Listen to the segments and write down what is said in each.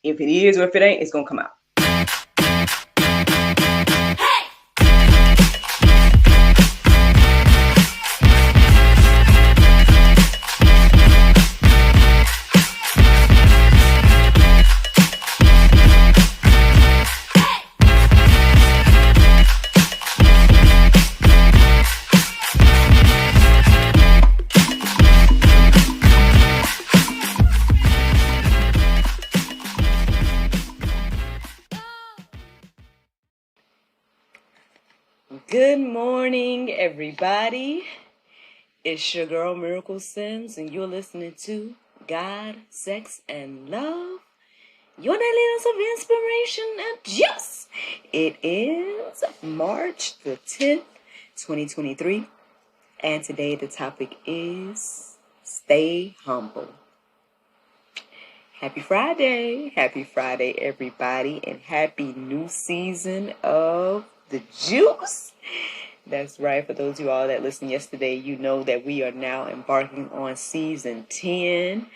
If it is or if it ain't, it's going to come out. Good morning, everybody. It's your girl, Miracle Sims, and you're listening to God, Sex, and Love. Your daily dose of inspiration and juice. It is March the 10th, 2023, and today the topic is Stay Humble. Happy Friday, everybody, and happy new season of the juice. That's right. For those of you all that listened yesterday, you know that we are now embarking on season 10.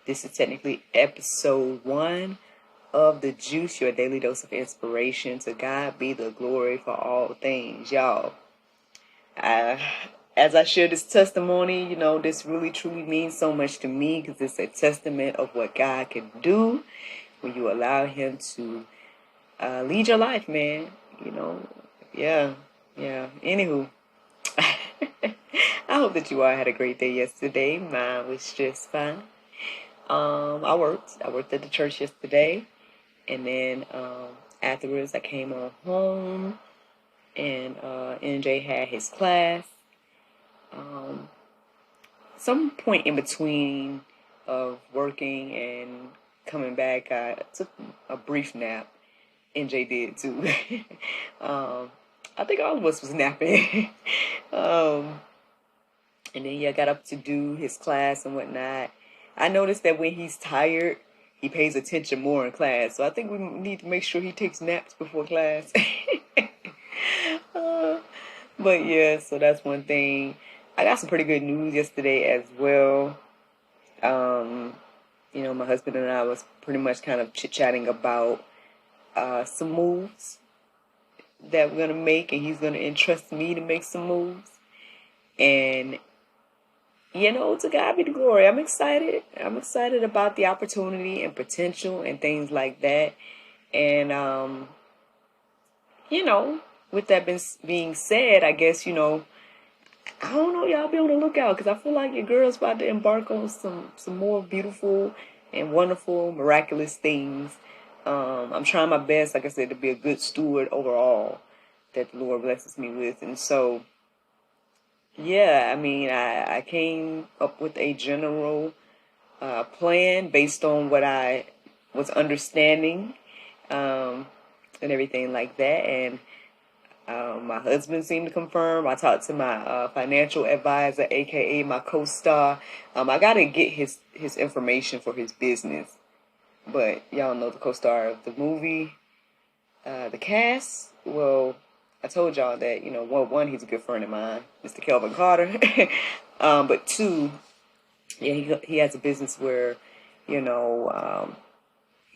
This is technically episode 1 of the juice, your daily dose of inspiration. To God be the glory for all things, y'all. As I share this testimony, you know, this really truly means so much to me because it's a testament of what God can do when you allow Him to lead your life, man. You know, yeah. Anywho, I hope that you all had a great day yesterday. Mine was just fine. I worked at the church yesterday, and then afterwards I came on home, and NJ had his class. Some point in between of working and coming back, I took a brief nap. NJ did too. I think all of us was napping. And then got up to do his class and whatnot. I noticed that when he's tired, he pays attention more in class. So I think we need to make sure he takes naps before class. But yeah, so that's one thing. I got some pretty good news yesterday as well. You know, my husband and I was pretty much kind of chit-chatting about some moves that we're going to make, and he's going to entrust me to make some moves. And, you know, to God be the glory. I'm excited. I'm excited about the opportunity and potential and things like that. And, you know, with that being said, I guess, you know, I don't know, y'all be on the lookout because I feel like your girl's about to embark on some more beautiful and wonderful, miraculous things. I'm trying my best, like I said, to be a good steward overall that the Lord blesses me with. And so, yeah, I mean, I came up with a general plan based on what I was understanding and everything like that. And my husband seemed to confirm. I talked to my financial advisor, a.k.a. my co-star. I got to get his information for his business. But y'all know the co-star of the movie, the cast. Well, I told y'all that, you know, one, he's a good friend of mine, Mr. Kelvin Carter. But two, yeah, he has a business where, you know,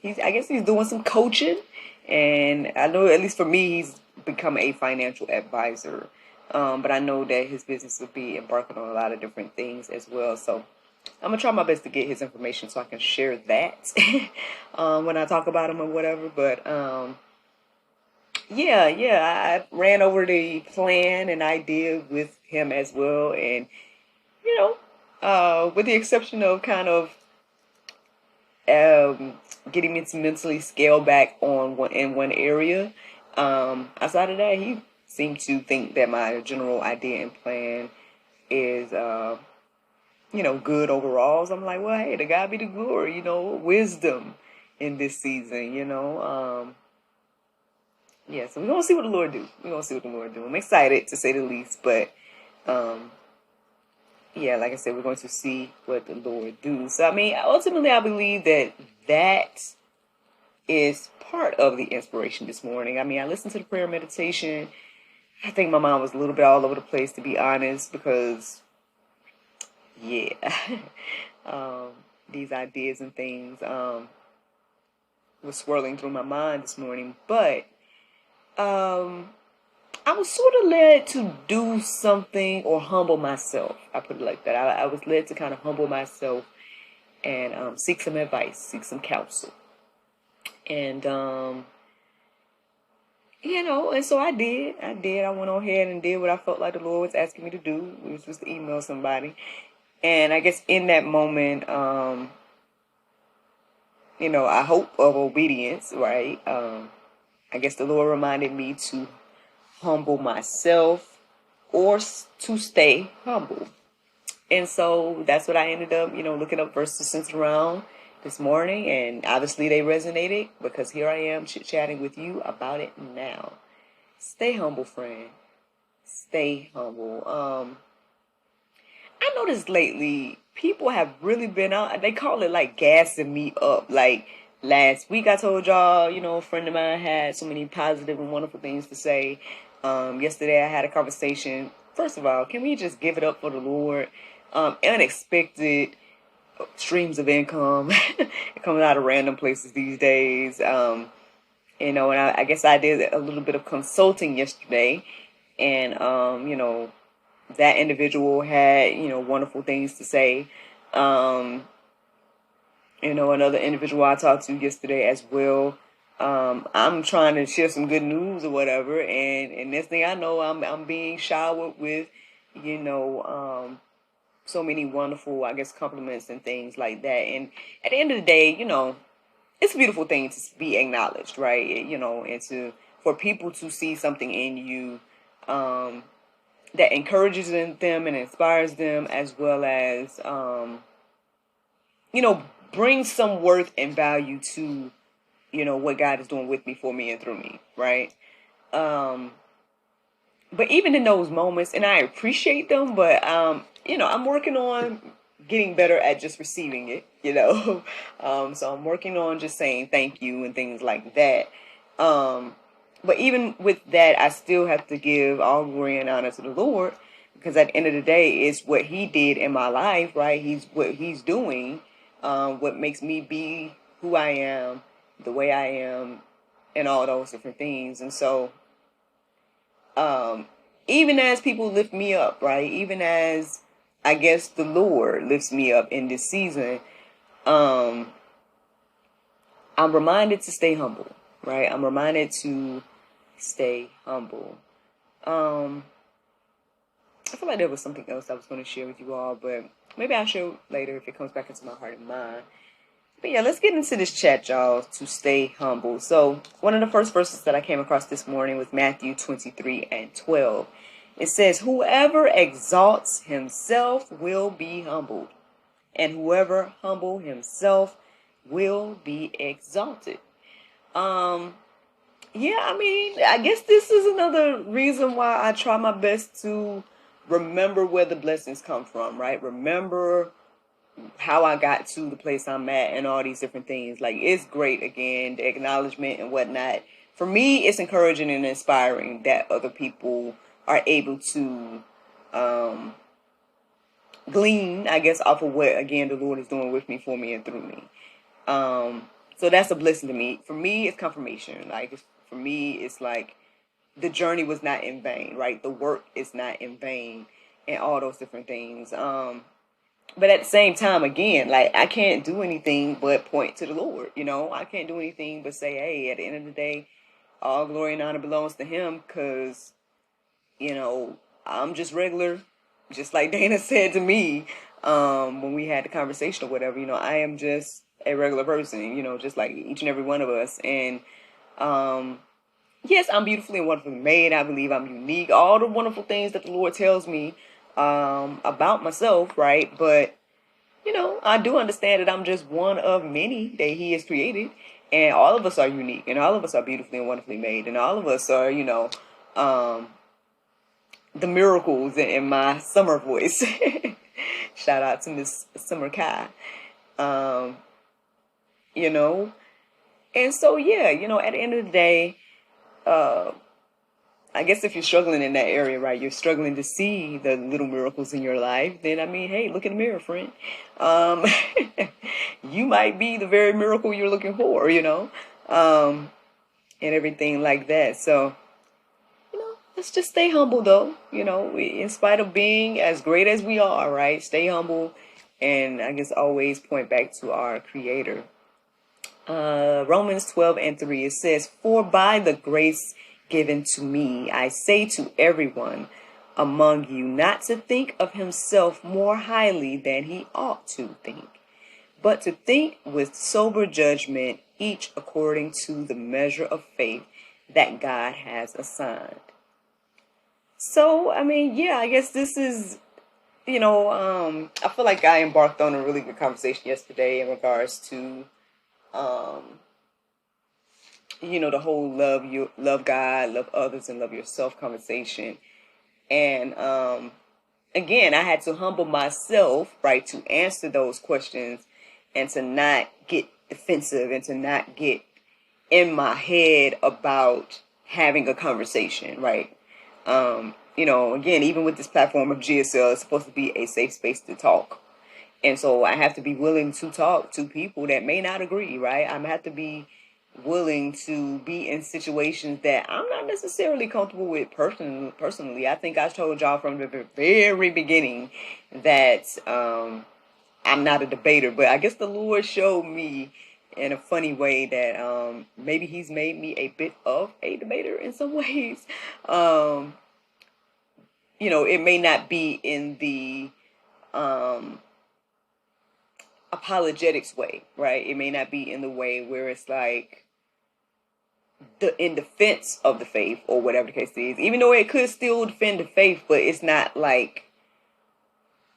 I guess he's doing some coaching. And I know, at least for me, he's become a financial advisor. But I know that his business will be embarking on a lot of different things as well. So I'm going to try my best to get his information so I can share that when I talk about him or whatever. But, I ran over the plan and idea with him as well. And, you know, with the exception of kind of getting me to mentally scale back in one area, outside of that, he seemed to think that my general idea and plan is you know, good overall. So I'm like, well, hey, to God be the glory, you know, wisdom in this season, you know. Yeah, so we're going to see what the Lord do. I'm excited, to say the least. But, yeah, like I said, we're going to see what the Lord do. So, I mean, ultimately, I believe that is part of the inspiration this morning. I mean, I listened to the prayer meditation. I think my mind was a little bit all over the place, to be honest, because yeah, these ideas and things. was swirling through my mind this morning. But I was sort of led to do something or humble myself. I put it like that. I was led to kind of humble myself and seek some advice, seek some counsel. And, and so I did. I went on ahead and did what I felt like the Lord was asking me to do, which was to email somebody. And I guess in that moment, I hope of obedience, right? I guess the Lord reminded me to humble myself or to stay humble. And so that's what I ended up, looking up verses centered around this morning. And obviously they resonated because here I am chit-chatting with you about it now. Stay humble, friend. Stay humble. I noticed lately people have really been out. They call it like gassing me up. Like last week I told y'all, a friend of mine had so many positive and wonderful things to say. Yesterday I had a conversation. First of all, can we just give it up for the Lord? Unexpected streams of income coming out of random places these days. And I guess I did a little bit of consulting yesterday, and that individual had wonderful things to say. Another individual I talked to yesterday as well. I'm trying to share some good news or whatever, and next thing I know, I'm being showered with, so many wonderful, I guess, compliments and things like that. And at the end of the day, it's a beautiful thing to be acknowledged, right? And for people to see something in you, that encourages them and inspires them, as well as, brings some worth and value to, what God is doing with me, for me, and through me, right? But even in those moments, and I appreciate them, but, I'm working on getting better at just receiving it, so I'm working on just saying thank you and things like that. But even with that, I still have to give all glory and honor to the Lord, because at the end of the day, it's what He did in my life, right? What He's doing, what makes me be who I am, the way I am, and all those different things. And so, even as people lift me up, right? Even as I guess the Lord lifts me up in this season, I'm reminded to stay humble, right? I'm reminded to stay humble. I feel like there was something else I was going to share with you all, but maybe I'll show later if it comes back into my heart and mind. But yeah, let's get into this chat, y'all, to stay humble. So one of the first verses that I came across this morning was Matthew 23:12. It says, "Whoever exalts himself will be humbled, and whoever humble himself will be exalted." Yeah, I guess this is another reason why I try my best to remember where the blessings come from, right? Remember how I got to the place I'm at and all these different things. Like, it's great, again, the acknowledgement and whatnot. For me, it's encouraging and inspiring that other people are able to glean, I guess, off of what, again, the Lord is doing with me, for me, and through me. So that's a blessing to me. For me, it's confirmation. For me, it's like the journey was not in vain, right? The work is not in vain, and all those different things. But at the same time, again, like, I can't do anything but point to the Lord, I can't do anything but say, hey, at the end of the day, all glory and honor belongs to Him, because, I'm just regular, just like Dana said to me, when we had the conversation or whatever, I am just a regular person, just like each and every one of us. And, yes, I'm beautifully and wonderfully made. I believe I'm unique. All the wonderful things that the Lord tells me about myself, right? But, I do understand that I'm just one of many that He has created. And all of us are unique. And all of us are beautifully and wonderfully made. And all of us are, the miracles in my summer voice. Shout out to Miss Summer Kai. And so, yeah, at the end of the day, I guess if you're struggling in that area, right, you're struggling to see the little miracles in your life, then I mean, hey, look in the mirror, friend. Um, you might be the very miracle you're looking for, and everything like that. So, let's just stay humble, though. In spite of being as great as we are, right? Stay humble, and I guess always point back to our Creator. Romans 12:3, it says, "For by the grace given to me, I say to everyone among you not to think of himself more highly than he ought to think, but to think with sober judgment, each according to the measure of faith that God has assigned." So, I mean, yeah, I guess this is, I feel like I embarked on a really good conversation yesterday in regards to, the whole love God, love others, and love yourself conversation. And again, I had to humble myself, right, to answer those questions and to not get defensive and to not get in my head about having a conversation, right? Again, even with this platform of GSL, it's supposed to be a safe space to talk. And so I have to be willing to talk to people that may not agree, right? I have to be willing to be in situations that I'm not necessarily comfortable with personally. I think I told y'all from the very beginning that I'm not a debater, but I guess the Lord showed me in a funny way that maybe he's made me a bit of a debater in some ways. It may not be in the apologetics way, right? It may not be in the way where it's like in defense of the faith or whatever the case is, even though it could still defend the faith, but it's not like,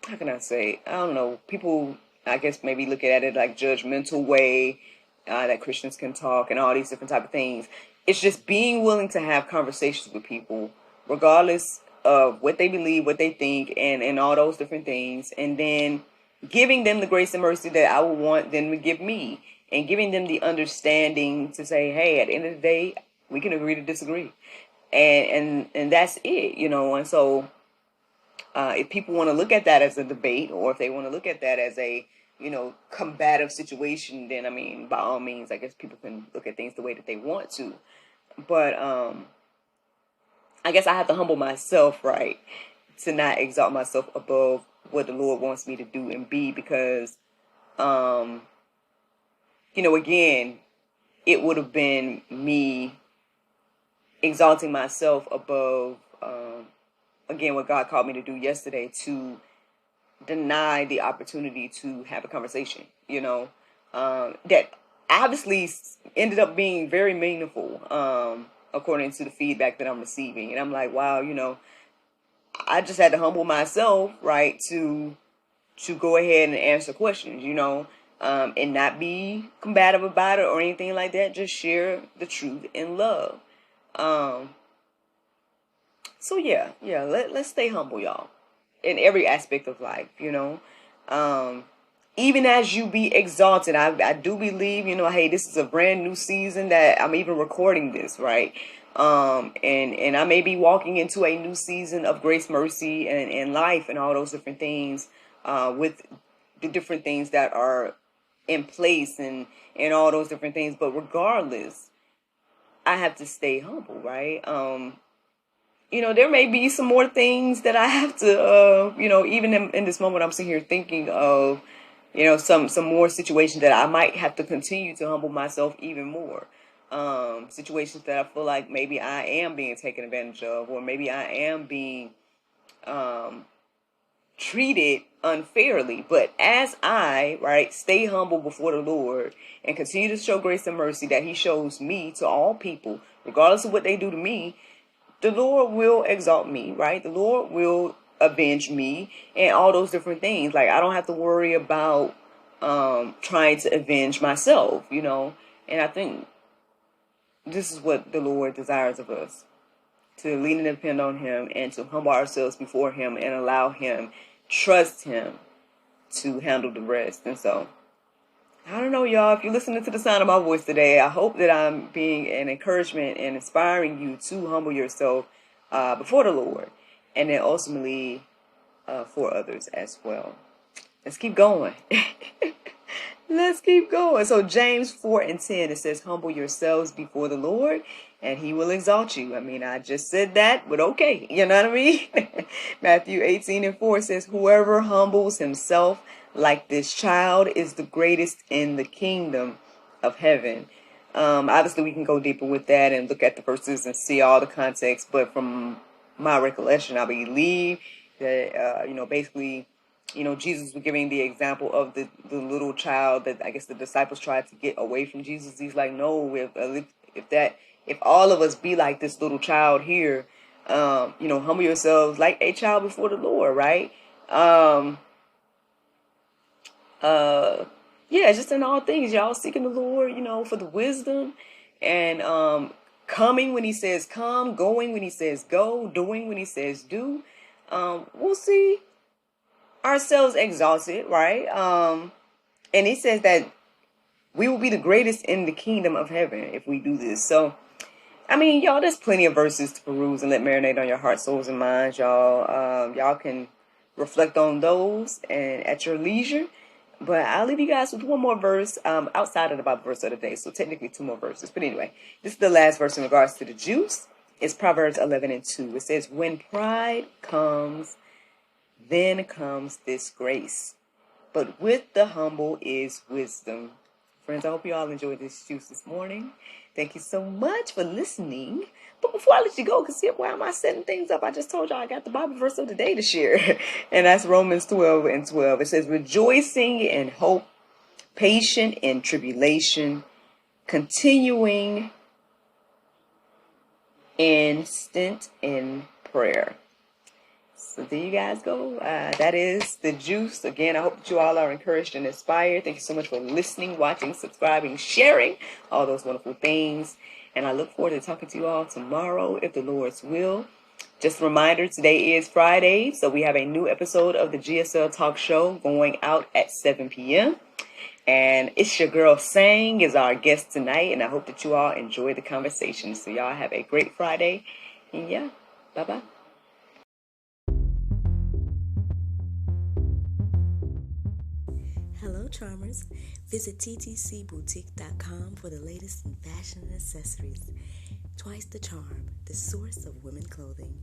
how can I say, I don't know, people I guess maybe look at it like judgmental way that Christians can talk and all these different type of things. It's just being willing to have conversations with people regardless of what they believe, what they think, and all those different things, and then giving them the grace and mercy that I would want them to give me, and giving them the understanding to say, hey, at the end of the day, we can agree to disagree, and that's it, And so, if people want to look at that as a debate, or if they want to look at that as a combative situation, then I mean, by all means, I guess people can look at things the way that they want to. But I guess I have to humble myself, right, to not exalt myself above what the Lord wants me to do and be, because, again, it would have been me exalting myself above, again, what God called me to do yesterday, to deny the opportunity to have a conversation, that obviously ended up being very meaningful, according to the feedback that I'm receiving. And I'm like, wow, I just had to humble myself, right, to go ahead and answer questions, and not be combative about it or anything like that. Just share the truth in love. So let's stay humble, y'all, in every aspect of life, even as you be exalted. I do believe, hey, this is a brand new season that I'm even recording this, right? And I may be walking into a new season of grace, mercy, and life, and all those different things, with the different things that are in place, and all those different things. But regardless, I have to stay humble, right? There may be some more things that I have to, even in this moment, I'm sitting here thinking of, some more situations that I might have to continue to humble myself even more. Situations that I feel like maybe I am being taken advantage of, or maybe I am being treated unfairly. But as I, right, stay humble before the Lord and continue to show grace and mercy that he shows me to all people, regardless of what they do to me, the Lord will exalt me, right? The Lord will avenge me and all those different things. Like, I don't have to worry about trying to avenge myself, And I think this is what the Lord desires of us, to lean and depend on him and to humble ourselves before him and allow him, trust him to handle the rest. And so, I don't know, y'all, if you're listening to the sound of my voice today, I hope that I'm being an encouragement and inspiring you to humble yourself before the Lord, and then ultimately for others as well. Let's keep going. Let's keep going. So James 4:10, it says, humble yourselves before the Lord and he will exalt you. I mean, I just said that, but okay. You know what I mean? Matthew 18:4 says, whoever humbles himself like this child is the greatest in the kingdom of heaven. Obviously, we can go deeper with that and look at the verses and see all the context. But from my recollection, I believe that, basically, Jesus was giving the example of the little child that I guess the disciples tried to get away from Jesus. He's like, no, if all of us be like this little child here, humble yourselves like a child before the Lord, right? Just in all things, y'all seeking the Lord, for the wisdom and coming when he says come, going when he says go, doing when he says do. We'll see ourselves exalted, right? And he says that we will be the greatest in the kingdom of heaven if we do this. So, I mean, y'all, there's plenty of verses to peruse and let marinate on your heart, souls, and minds, y'all. Y'all can reflect on those and at your leisure. But I'll leave you guys with one more verse outside of the Bible verse of the day. So technically 2 more verses. But anyway, this is the last verse in regards to the juice. It's Proverbs 11:2. It says, when pride comes, then comes disgrace. But with the humble is wisdom. Friends, I hope you all enjoyed this juice this morning. Thank you so much for listening. But before I let you go, because why am I setting things up? I just told y'all I got the Bible verse of the day to share. And that's Romans 12:12. It says, rejoicing in hope, patient in tribulation, continuing instant in prayer. So there you guys go. That is the juice. Again, I hope that you all are encouraged and inspired. Thank you so much for listening, watching, subscribing, sharing, all those wonderful things. And I look forward to talking to you all tomorrow, if the Lord's will. Just a reminder, today is Friday, so we have a new episode of the GSL Talk Show going out at 7 p.m. And it's your girl Sang is our guest tonight, and I hope that you all enjoy the conversation. So y'all have a great Friday. And yeah, bye-bye. Hello, charmers. Visit ttcboutique.com for the latest in fashion and accessories. Twice the charm, the source of women clothing.